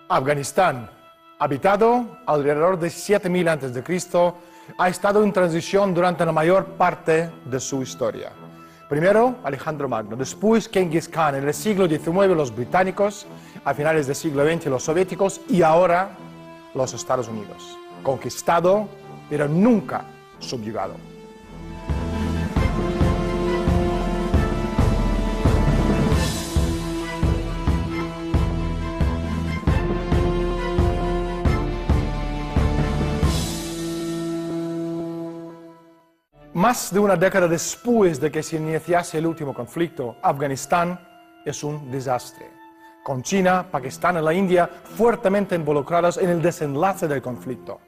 Afganistán, habitado alrededor de 7000 a.C., ha estado en transición durante la mayor parte de su historia. Primero Alejandro Magno, después Genghis Khan, en el siglo XIX los británicos, a finales del siglo XX los soviéticos y ahora los Estados Unidos. Conquistado, pero nunca subyugado. Más de una década después de que se iniciase el último conflicto, Afganistán es un desastre, con China, Pakistán y la India fuertemente involucrados en el desenlace del conflicto.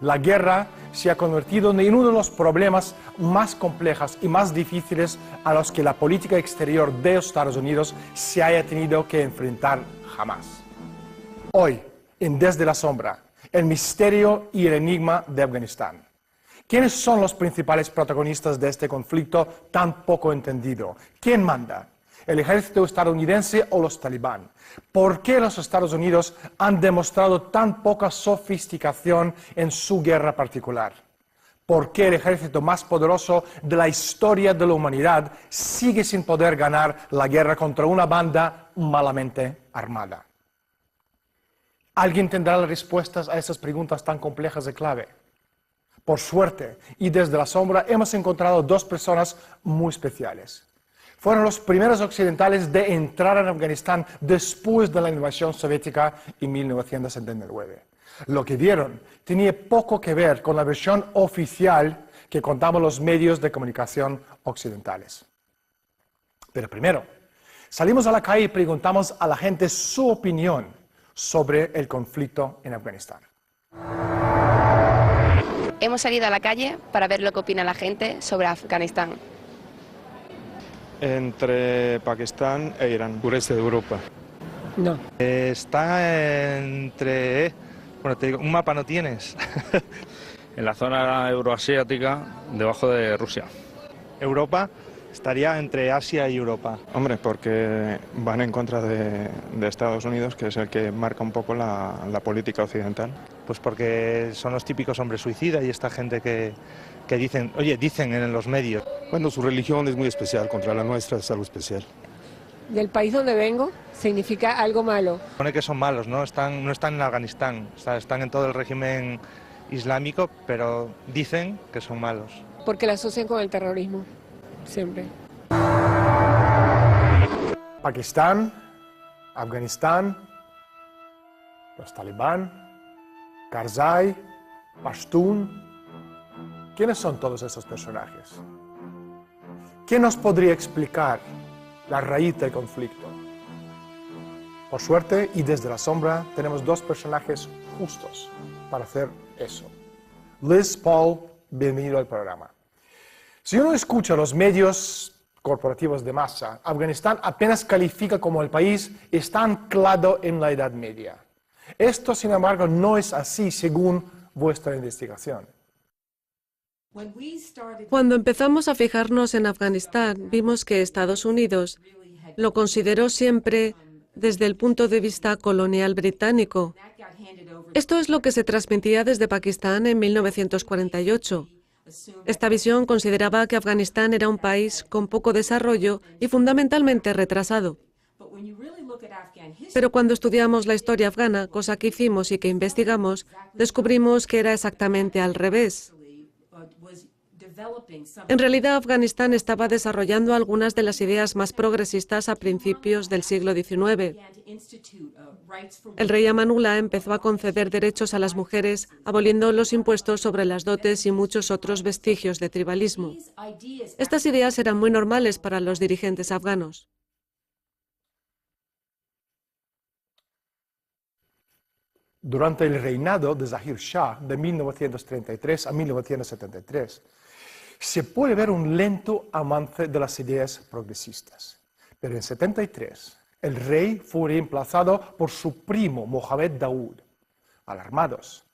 La guerra se ha convertido en uno de los problemas más complejos y más difíciles a los que la política exterior de Estados Unidos se haya tenido que enfrentar jamás. Hoy, en Desde la Sombra, el misterio y el enigma de Afganistán. ¿Quiénes son los principales protagonistas de este conflicto tan poco entendido? ¿Quién manda? ¿El ejército estadounidense o los talibán? ¿Por qué los Estados Unidos han demostrado tan poca sofisticación en su guerra particular? ¿Por qué el ejército más poderoso de la historia de la humanidad sigue sin poder ganar la guerra contra una banda malamente armada? ¿Alguien tendrá las respuestas a esas preguntas tan complejas de clave? Por suerte, y desde la sombra, hemos encontrado dos personas muy especiales. Fueron los primeros occidentales de entrar en Afganistán después de la invasión soviética en 1979. Lo que vieron tenía poco que ver con la versión oficial que contaban los medios de comunicación occidentales. Pero primero, salimos a la calle y preguntamos a la gente su opinión sobre el conflicto en Afganistán. Hemos salido a la calle para ver lo que opina la gente sobre Afganistán. Entre Pakistán e Irán, sureste de Europa. No. Está entre... Bueno, te digo, un mapa no tienes. En la zona euroasiática, debajo de Rusia. Europa estaría entre Asia y Europa. Hombre, porque van en contra de Estados Unidos, que es el que marca un poco la política occidental. Pues porque son los típicos hombres suicidas y esta gente que dicen, oye, dicen en los medios. Bueno, su religión es muy especial, contra la nuestra es algo especial. Del país donde vengo significa algo malo. Supone que son malos, no están en Afganistán, están en todo el régimen islámico, pero dicen que son malos. Porque la asocian con el terrorismo, siempre. Pakistán, Afganistán, los talibán, Karzai, Pashtun. ¿Quiénes son todos estos personajes? ¿Quién nos podría explicar la raíz del conflicto? Por suerte, y desde la sombra, tenemos dos personajes justos para hacer eso. Liz, Paul, bienvenido al programa. Si uno escucha los medios corporativos de masa, Afganistán apenas califica como el país está anclado en la Edad Media. Esto, sin embargo, no es así según vuestra investigación. Cuando empezamos a fijarnos en Afganistán, vimos que Estados Unidos lo consideró siempre desde el punto de vista colonial británico. Esto es lo que se transmitía desde Pakistán en 1948. Esta visión consideraba que Afganistán era un país con poco desarrollo y fundamentalmente retrasado. Pero cuando estudiamos la historia afgana, cosa que hicimos y que investigamos, descubrimos que era exactamente al revés. En realidad, Afganistán estaba desarrollando algunas de las ideas más progresistas a principios del siglo XIX. El rey Amanullah empezó a conceder derechos a las mujeres, aboliendo los impuestos sobre las dotes y muchos otros vestigios de tribalismo. Estas ideas eran muy normales para los dirigentes afganos. Durante el reinado de Zahir Shah de 1933 a 1973, se puede ver un lento avance de las ideas progresistas. Pero en 73, el rey fue reemplazado por su primo Mohammed Daoud. Alarmados,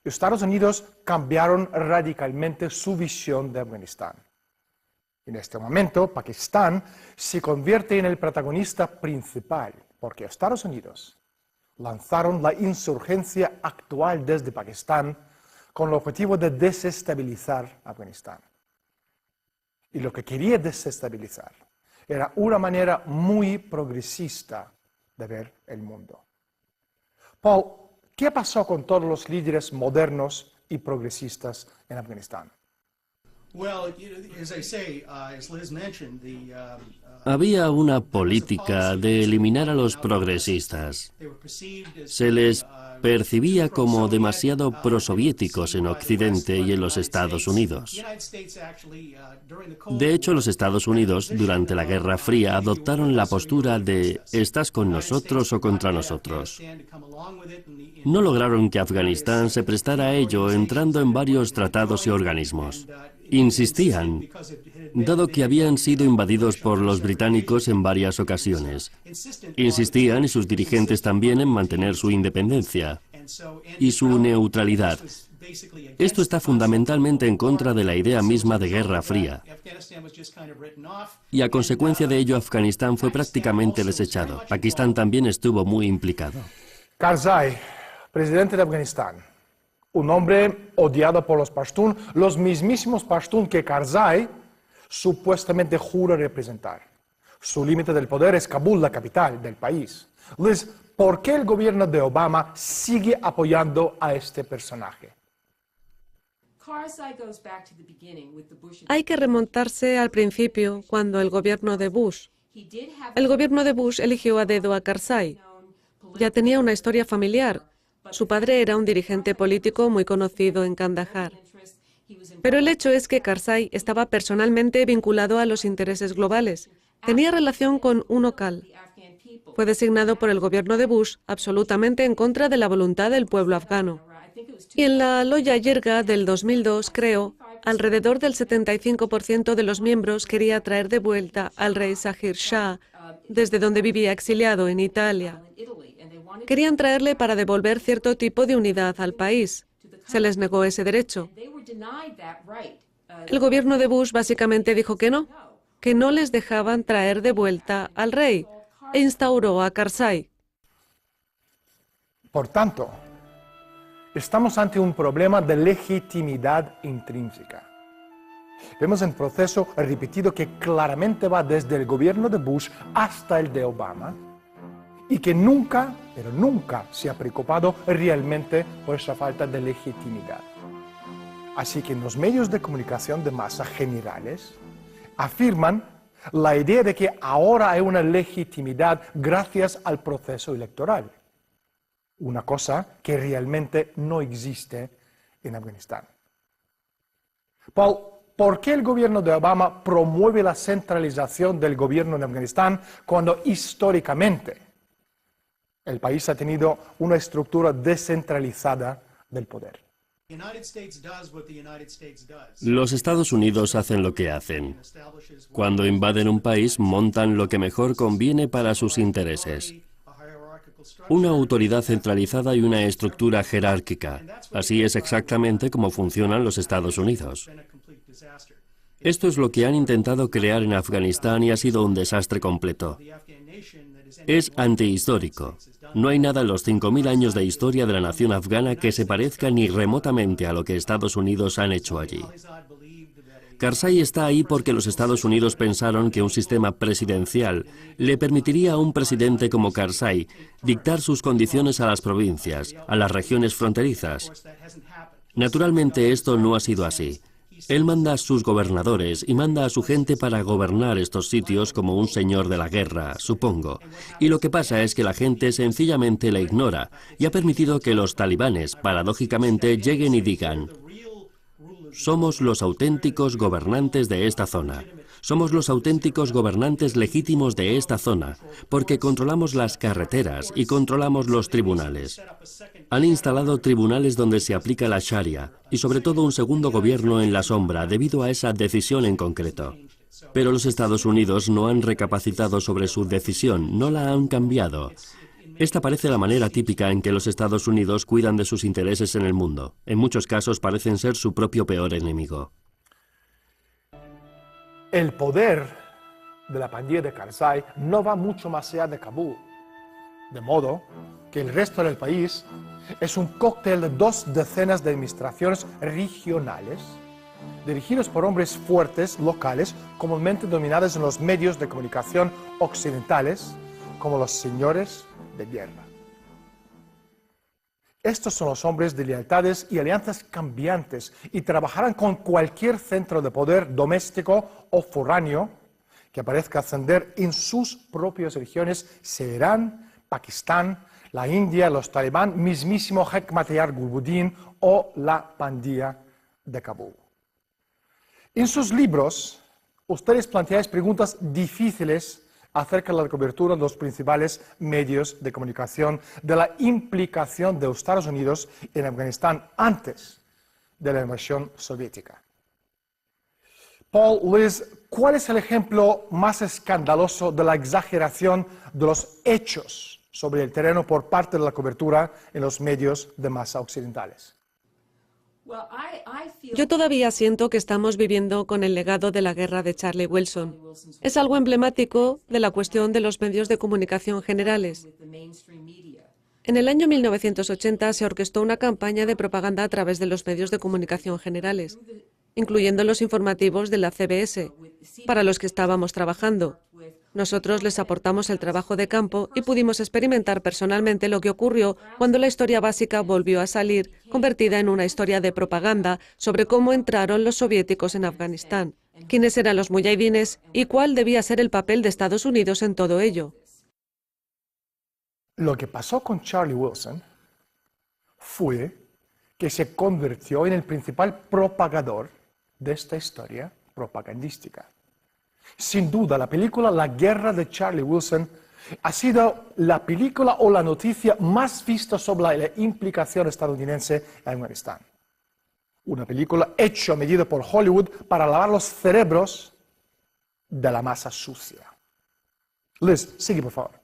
Estados Unidos cambiaron radicalmente su visión de Afganistán. En este momento, Pakistán se convierte en el protagonista principal, porque Estados Unidos lanzaron la insurgencia actual desde Pakistán con el objetivo de desestabilizar Afganistán. Y lo que quería desestabilizar era una manera muy progresista de ver el mundo. Paul, ¿qué pasó con todos los líderes modernos y progresistas en Afganistán? Había una política de eliminar a los progresistas. Se les percibía como demasiado prosoviéticos en Occidente y en los Estados Unidos. De hecho, los Estados Unidos, durante la Guerra Fría, adoptaron la postura de ¿estás con nosotros o contra nosotros? No lograron que Afganistán se prestara a ello entrando en varios tratados y organismos. Insistían, dado que habían sido invadidos por los británicos en varias ocasiones. Insistían, y sus dirigentes también, en mantener su independencia y su neutralidad. Esto está fundamentalmente en contra de la idea misma de Guerra Fría. Y a consecuencia de ello, Afganistán fue prácticamente desechado. Pakistán también estuvo muy implicado. Karzai, presidente de Afganistán. Un hombre odiado por los pashtun, los mismísimos pashtun que Karzai supuestamente jura representar. Su límite del poder es Kabul, la capital del país. Liz, ¿por qué el gobierno de Obama sigue apoyando a este personaje? Hay que remontarse al principio, cuando el gobierno de Bush. El gobierno de Bush eligió a dedo a Karzai. Ya tenía una historia familiar. Su padre era un dirigente político muy conocido en Kandahar. Pero el hecho es que Karzai estaba personalmente vinculado a los intereses globales. Tenía relación con UNOCAL. Fue designado por el gobierno de Bush absolutamente en contra de la voluntad del pueblo afgano. Y en la Loya Jirga del 2002, creo, alrededor del 75% de los miembros quería traer de vuelta al rey Zahir Shah, desde donde vivía exiliado en Italia. Querían traerle para devolver cierto tipo de unidad al país. Se les negó ese derecho. El gobierno de Bush básicamente dijo que no les dejaban traer de vuelta al rey, e instauró a Karzai. Por tanto, estamos ante un problema de legitimidad intrínseca. Vemos un proceso repetido que claramente va desde el gobierno de Bush hasta el de Obama y que nunca, pero nunca se ha preocupado realmente por esa falta de legitimidad. Así que en los medios de comunicación de masa generales afirman la idea de que ahora hay una legitimidad gracias al proceso electoral. Una cosa que realmente no existe en Afganistán. Paul, ¿por qué el gobierno de Obama promueve la centralización del gobierno en Afganistán cuando históricamente el país ha tenido una estructura descentralizada del poder? Los Estados Unidos hacen lo que hacen. Cuando invaden un país, montan lo que mejor conviene para sus intereses. Una autoridad centralizada y una estructura jerárquica. Así es exactamente como funcionan los Estados Unidos. Esto es lo que han intentado crear en Afganistán y ha sido un desastre completo. Es antihistórico. No hay nada en los 5.000 años de historia de la nación afgana que se parezca ni remotamente a lo que Estados Unidos han hecho allí. Karzai está ahí porque los Estados Unidos pensaron que un sistema presidencial le permitiría a un presidente como Karzai dictar sus condiciones a las provincias, a las regiones fronterizas. Naturalmente esto no ha sido así. Él manda a sus gobernadores y manda a su gente para gobernar estos sitios como un señor de la guerra, supongo. Y lo que pasa es que la gente sencillamente le ignora y ha permitido que los talibanes, paradójicamente, lleguen y digan: somos los auténticos gobernantes de esta zona. Somos los auténticos gobernantes legítimos de esta zona, porque controlamos las carreteras y controlamos los tribunales. Han instalado tribunales donde se aplica la Sharia y sobre todo un segundo gobierno en la sombra debido a esa decisión en concreto. Pero los Estados Unidos no han recapacitado sobre su decisión, no la han cambiado. Esta parece la manera típica en que los Estados Unidos cuidan de sus intereses en el mundo. En muchos casos parecen ser su propio peor enemigo. El poder de la pandilla de Karzai no va mucho más allá de Kabul. De modo que el resto del país es un cóctel de 2 decenas de administraciones regionales dirigidos por hombres fuertes locales, comúnmente denominados en los medios de comunicación occidentales como los señores de guerra. Estos son los hombres de lealtades y alianzas cambiantes y trabajarán con cualquier centro de poder doméstico o foráneo que parezca ascender en sus propias regiones, sea Irán, Pakistán, la India, los talibán, mismísimo Hekmatyar Gulbuddin o la pandilla de Kabul. En sus libros, ustedes planteáis preguntas difíciles acerca de la cobertura de los principales medios de comunicación, de la implicación de los Estados Unidos en Afganistán antes de la invasión soviética. Paul, Liz, ¿cuál es el ejemplo más escandaloso de la exageración de los hechos sobre el terreno por parte de la cobertura en los medios de masa occidentales? Yo todavía siento que estamos viviendo con el legado de la guerra de Charlie Wilson. Es algo emblemático de la cuestión de los medios de comunicación generales. En el año 1980 se orquestó una campaña de propaganda a través de los medios de comunicación generales, incluyendo los informativos de la CBS, para los que estábamos trabajando. Nosotros les aportamos el trabajo de campo y pudimos experimentar personalmente lo que ocurrió cuando la historia básica volvió a salir, convertida en una historia de propaganda sobre cómo entraron los soviéticos en Afganistán, quiénes eran los muyahidines y cuál debía ser el papel de Estados Unidos en todo ello. Lo que pasó con Charlie Wilson fue que se convirtió en el principal propagador de esta historia propagandística. Sin duda, la película La guerra de Charlie Wilson ha sido la película o la noticia más vista sobre la implicación estadounidense en Afganistán. Una película hecha a medida por Hollywood para lavar los cerebros de la masa sucia. Liz, sigue por favor.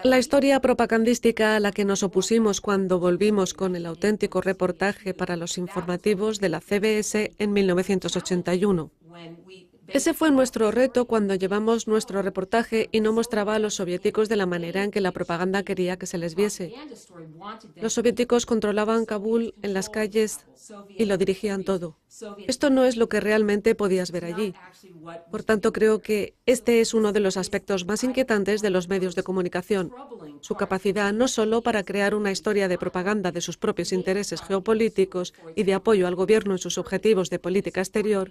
La historia propagandística a la que nos opusimos cuando volvimos con el auténtico reportaje para los informativos de la CBS en 1981. Ese fue nuestro reto cuando llevamos nuestro reportaje y no mostraba a los soviéticos de la manera en que la propaganda quería que se les viese. Los soviéticos controlaban Kabul en las calles y lo dirigían todo. Esto no es lo que realmente podías ver allí. Por tanto, creo que este es uno de los aspectos más inquietantes de los medios de comunicación. Su capacidad no solo para crear una historia de propaganda de sus propios intereses geopolíticos y de apoyo al gobierno en sus objetivos de política exterior,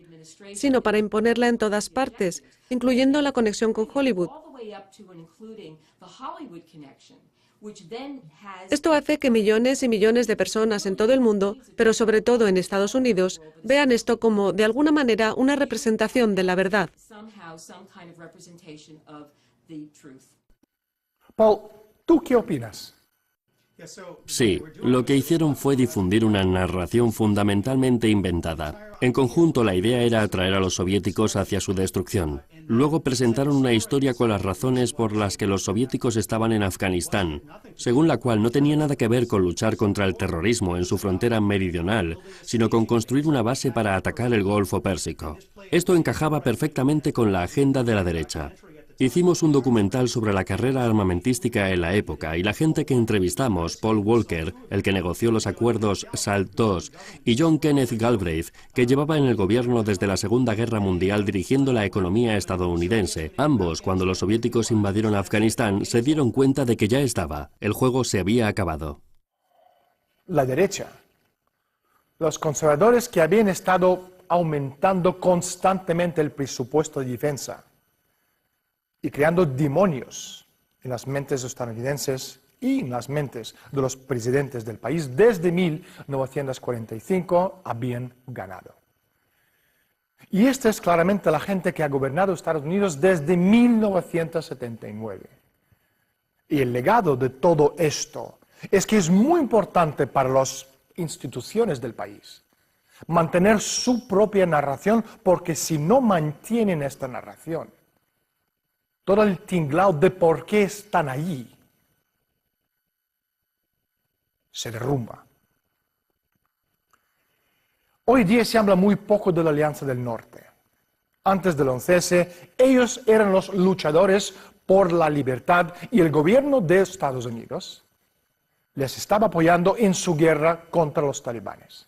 sino para imponerla en todas partes, incluyendo la conexión con Hollywood. Esto hace que millones y millones de personas en todo el mundo, pero sobre todo en Estados Unidos, vean esto como, de alguna manera, una representación de la verdad. Paul, ¿tú qué opinas? Sí, lo que hicieron fue difundir una narración fundamentalmente inventada. En conjunto, la idea era atraer a los soviéticos hacia su destrucción. Luego presentaron una historia con las razones por las que los soviéticos estaban en Afganistán, según la cual no tenía nada que ver con luchar contra el terrorismo en su frontera meridional, sino con construir una base para atacar el Golfo Pérsico. Esto encajaba perfectamente con la agenda de la derecha. Hicimos un documental sobre la carrera armamentística en la época y la gente que entrevistamos, Paul Walker, el que negoció los acuerdos SALT II, y John Kenneth Galbraith, que llevaba en el gobierno desde la Segunda Guerra Mundial dirigiendo la economía estadounidense. Ambos, cuando los soviéticos invadieron Afganistán, se dieron cuenta de que ya estaba. El juego se había acabado. La derecha, los conservadores que habían estado aumentando constantemente el presupuesto de defensa, y creando demonios en las mentes estadounidenses y en las mentes de los presidentes del país desde 1945 habían ganado. Y esta es claramente la gente que ha gobernado Estados Unidos desde 1979. Y el legado de todo esto es que es muy importante para las instituciones del país mantener su propia narración, porque si no mantienen esta narración, todo el tinglao de por qué están allí se derrumba. Hoy día se habla muy poco de la Alianza del Norte. Antes del 11S, ellos eran los luchadores por la libertad y el gobierno de Estados Unidos les estaba apoyando en su guerra contra los talibanes.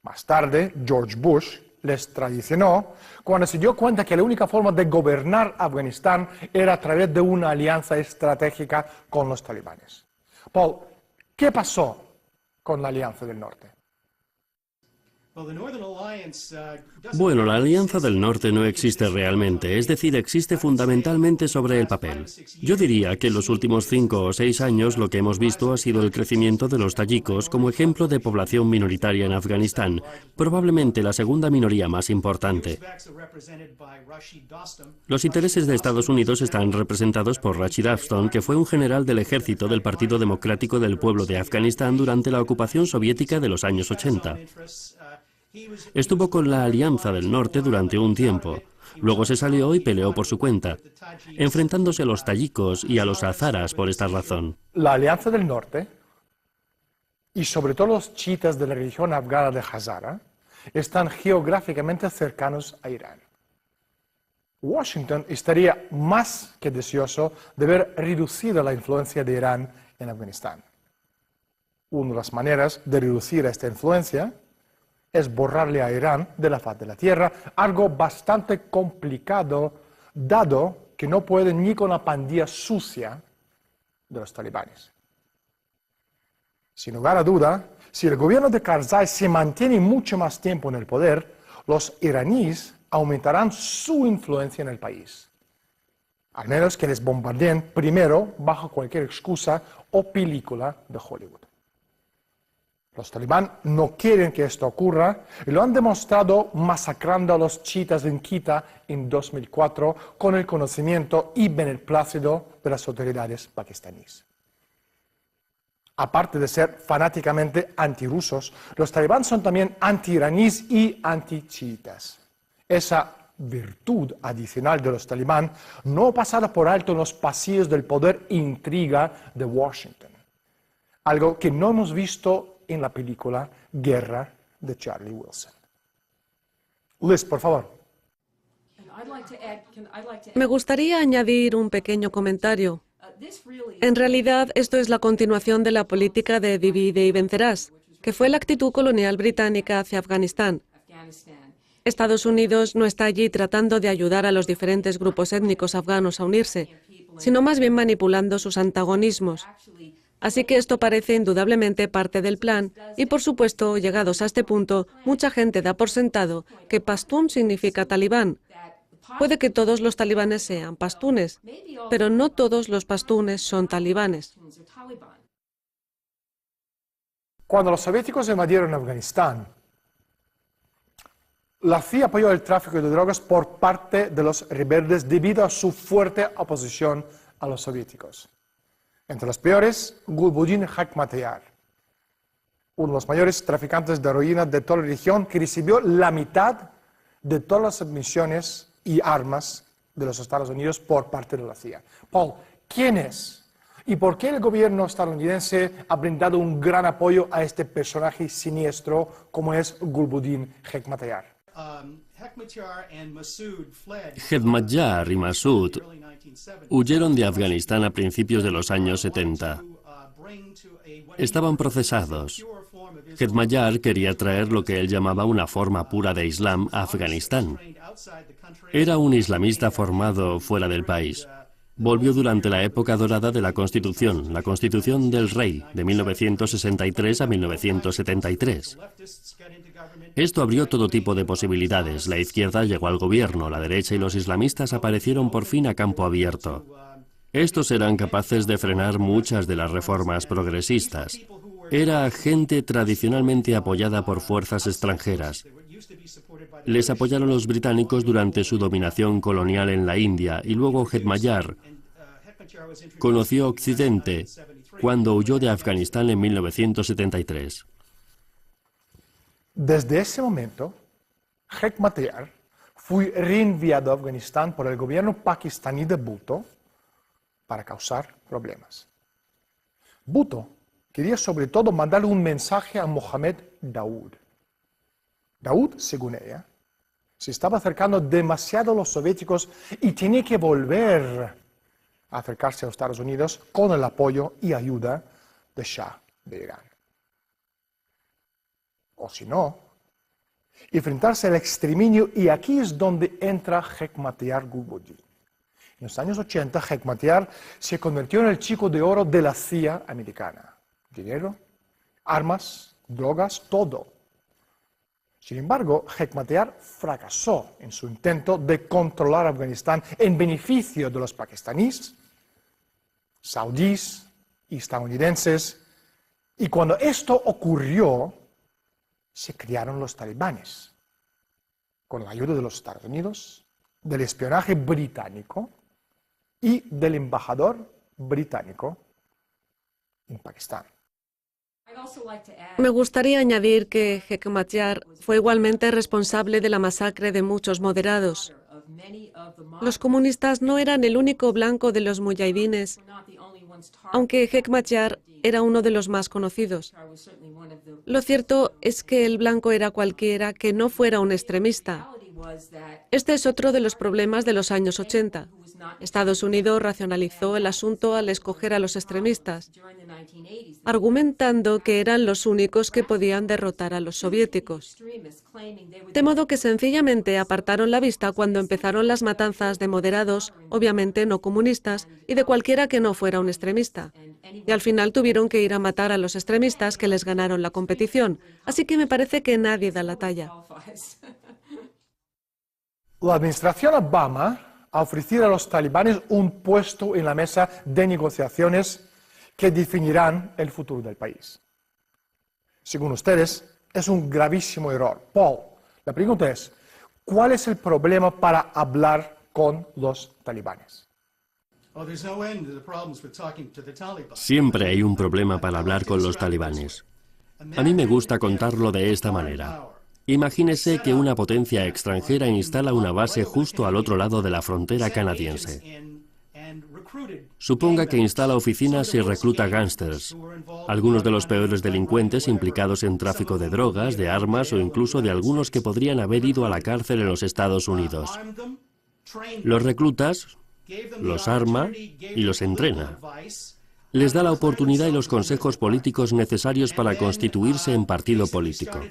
Más tarde, George Bush les traicionó cuando se dio cuenta que la única forma de gobernar Afganistán era a través de una alianza estratégica con los talibanes. Paul, ¿qué pasó con la Alianza del Norte? Bueno, la Alianza del Norte no existe realmente, es decir, existe fundamentalmente sobre el papel. Yo diría que en los últimos 5 o 6 años lo que hemos visto ha sido el crecimiento de los tayikos como ejemplo de población minoritaria en Afganistán, probablemente la segunda minoría más importante. Los intereses de Estados Unidos están representados por Rashid Afton, que fue un general del ejército del Partido Democrático del Pueblo de Afganistán durante la ocupación soviética de los años 80. Estuvo con la Alianza del Norte durante un tiempo. Luego se salió y peleó por su cuenta, enfrentándose a los tayikos y a los hazaras por esta razón. La Alianza del Norte, y sobre todo los chiitas de la religión afgana de Hazara, están geográficamente cercanos a Irán. Washington estaría más que deseoso de ver reducida la influencia de Irán en Afganistán. Una de las maneras de reducir esta influencia es borrarle a Irán de la faz de la tierra, algo bastante complicado, dado que no pueden ni con la pandilla sucia de los talibanes. Sin lugar a duda, si el gobierno de Karzai se mantiene mucho más tiempo en el poder, los iraníes aumentarán su influencia en el país. Al menos que les bombardeen primero bajo cualquier excusa o película de Hollywood. Los talibán no quieren que esto ocurra y lo han demostrado masacrando a los chiitas en Quetta en 2004 con el conocimiento y beneplácito de las autoridades pakistaníes. Aparte de ser fanáticamente antirrusos, los talibán son también anti-iraníes y anti-chiitas. Esa virtud adicional de los talibán no pasará por alto en los pasillos del poder e intriga de Washington, algo que no hemos visto en la película Guerra de Charlie Wilson. Liz, por favor. Me gustaría añadir un pequeño comentario. En realidad, esto es la continuación de la política de divide y vencerás, que fue la actitud colonial británica hacia Afganistán. Estados Unidos no está allí tratando de ayudar a los diferentes grupos étnicos afganos a unirse, sino más bien manipulando sus antagonismos. Así que esto parece indudablemente parte del plan y, por supuesto, llegados a este punto, mucha gente da por sentado que pastún significa talibán. Puede que todos los talibanes sean pastunes, pero no todos los pastunes son talibanes. Cuando los soviéticos invadieron Afganistán, la CIA apoyó el tráfico de drogas por parte de los rebeldes debido a su fuerte oposición a los soviéticos. Entre los peores, Gulbuddin Hekmatyar, uno de los mayores traficantes de heroína de toda la región, que recibió la mitad de todas las admisiones y armas de los Estados Unidos por parte de la CIA. Paul, ¿quién es? ¿Y por qué el gobierno estadounidense ha brindado un gran apoyo a este personaje siniestro como es Gulbuddin Hekmatyar? Hekmatyar y Massoud huyeron de Afganistán a principios de los años 70. Estaban procesados. Hekmatyar quería traer lo que él llamaba una forma pura de Islam a Afganistán. Era un islamista formado fuera del país. Volvió durante la época dorada de la Constitución del Rey, de 1963 a 1973. Esto abrió todo tipo de posibilidades. La izquierda llegó al gobierno, la derecha y los islamistas aparecieron por fin a campo abierto. Estos eran capaces de frenar muchas de las reformas progresistas. Era gente tradicionalmente apoyada por fuerzas extranjeras. Les apoyaron los británicos durante su dominación colonial en la India y luego Hekmatyar conoció Occidente cuando huyó de Afganistán en 1973. Desde ese momento, Hekmatyar fue reenviado a Afganistán por el gobierno pakistaní de Bhutto para causar problemas. Bhutto quería sobre todo mandarle un mensaje a Mohammed Daoud. Daoud, según ella, se estaba acercando demasiado a los soviéticos y tenía que volver a acercarse a los Estados Unidos con el apoyo y ayuda de Shah de Irán. O si no, enfrentarse al exterminio, y aquí es donde entra Hekmatyar Gulbuddin. En los años 80, Hekmatyar se convirtió en el chico de oro de la CIA americana. Dinero, armas, drogas, todo. Sin embargo, Hekmatyar fracasó en su intento de controlar Afganistán en beneficio de los pakistaníes, saudíes y estadounidenses, y cuando esto ocurrió, se crearon los talibanes, con la ayuda de los Estados Unidos, del espionaje británico y del embajador británico en Pakistán. Me gustaría añadir que Hekmatyar fue igualmente responsable de la masacre de muchos moderados. Los comunistas no eran el único blanco de los mujahidines, aunque Hekmatyar era uno de los más conocidos. Lo cierto es que el blanco era cualquiera que no fuera un extremista. Este es otro de los problemas de los años 80. Estados Unidos racionalizó el asunto al escoger a los extremistas, argumentando que eran los únicos que podían derrotar a los soviéticos. De modo que sencillamente apartaron la vista cuando empezaron las matanzas de moderados, obviamente no comunistas, y de cualquiera que no fuera un extremista. Y al final tuvieron que ir a matar a los extremistas que les ganaron la competición. Así que me parece que nadie da la talla. La administración Obama ha ofrecido a los talibanes un puesto en la mesa de negociaciones que definirán el futuro del país. Según ustedes, es un gravísimo error. Paul, la pregunta es, ¿cuál es el problema para hablar con los talibanes? Siempre hay un problema para hablar con los talibanes. A mí me gusta contarlo de esta manera. Imagínese que una potencia extranjera instala una base justo al otro lado de la frontera canadiense. Suponga que instala oficinas y recluta gángsters, algunos de los peores delincuentes implicados en tráfico de drogas, de armas o incluso de algunos que podrían haber ido a la cárcel en los Estados Unidos. Los reclutas, los arma y los entrena. Les da la oportunidad y los consejos políticos necesarios para constituirse en partido político.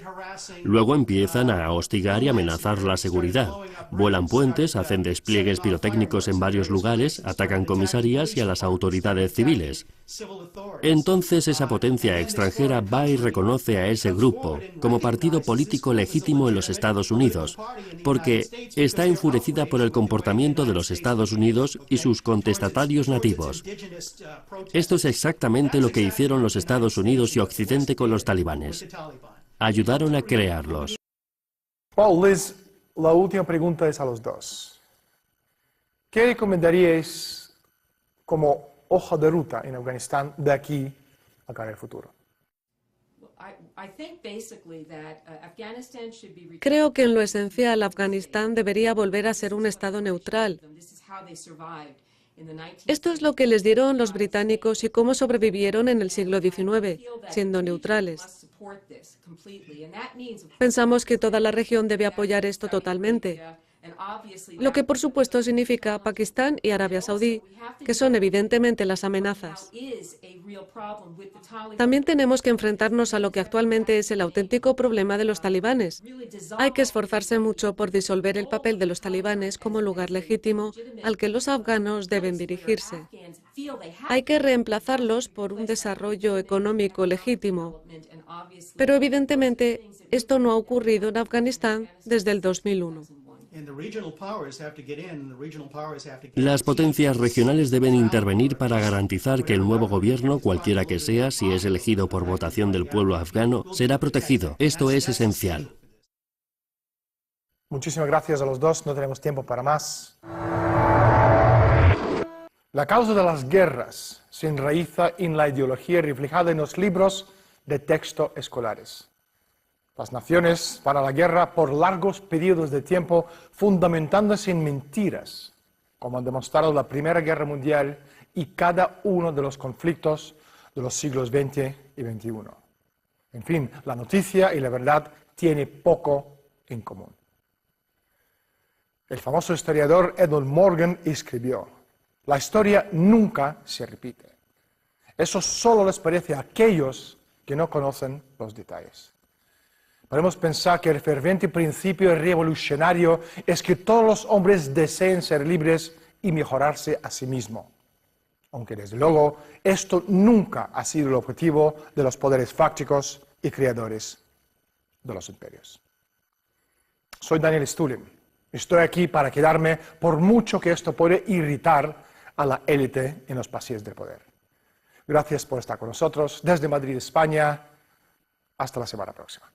Luego empiezan a hostigar y amenazar la seguridad. Vuelan puentes, hacen despliegues pirotécnicos en varios lugares, atacan comisarías y a las autoridades civiles. Entonces esa potencia extranjera va y reconoce a ese grupo como partido político legítimo en los Estados Unidos, porque está enfurecida por el comportamiento de los Estados Unidos y sus contestatarios nativos. Esto es exactamente lo que hicieron los Estados Unidos y Occidente con los talibanes. Ayudaron a crearlos. Paul, Liz, la última pregunta es a los dos. ¿Qué recomendaríais como hoja de ruta en Afganistán de aquí a cara al futuro? Creo que en lo esencial Afganistán debería volver a ser un estado neutral. Esto es lo que les dieron los británicos y cómo sobrevivieron en el siglo XIX, siendo neutrales. Pensamos que toda la región debe apoyar esto totalmente, lo que por supuesto significa Pakistán y Arabia Saudí, que son evidentemente las amenazas. También tenemos que enfrentarnos a lo que actualmente es el auténtico problema de los talibanes. Hay que esforzarse mucho por disolver el papel de los talibanes como lugar legítimo al que los afganos deben dirigirse. Hay que reemplazarlos por un desarrollo económico legítimo. Pero evidentemente esto no ha ocurrido en Afganistán desde el 2001. Las potencias regionales deben intervenir para garantizar que el nuevo gobierno, cualquiera que sea, si es elegido por votación del pueblo afgano, será protegido. Esto es esencial. Muchísimas gracias a los dos, no tenemos tiempo para más. La causa de las guerras se enraiza en la ideología reflejada en los libros de texto escolares. Las naciones van a la guerra por largos periodos de tiempo fundamentándose en mentiras, como han demostrado la Primera Guerra Mundial y cada uno de los conflictos de los siglos XX y XXI. En fin, la noticia y la verdad tienen poco en común. El famoso historiador Edward Morgan escribió: La historia nunca se repite. Eso solo les parece a aquellos que no conocen los detalles. Podemos pensar que el ferviente principio revolucionario es que todos los hombres deseen ser libres y mejorarse a sí mismos. Aunque desde luego esto nunca ha sido el objetivo de los poderes fácticos y creadores de los imperios. Soy Daniel Stulin. Estoy aquí para quedarme por mucho que esto puede irritar a la élite en los pasillos del poder. Gracias por estar con nosotros desde Madrid, España. Hasta la semana próxima.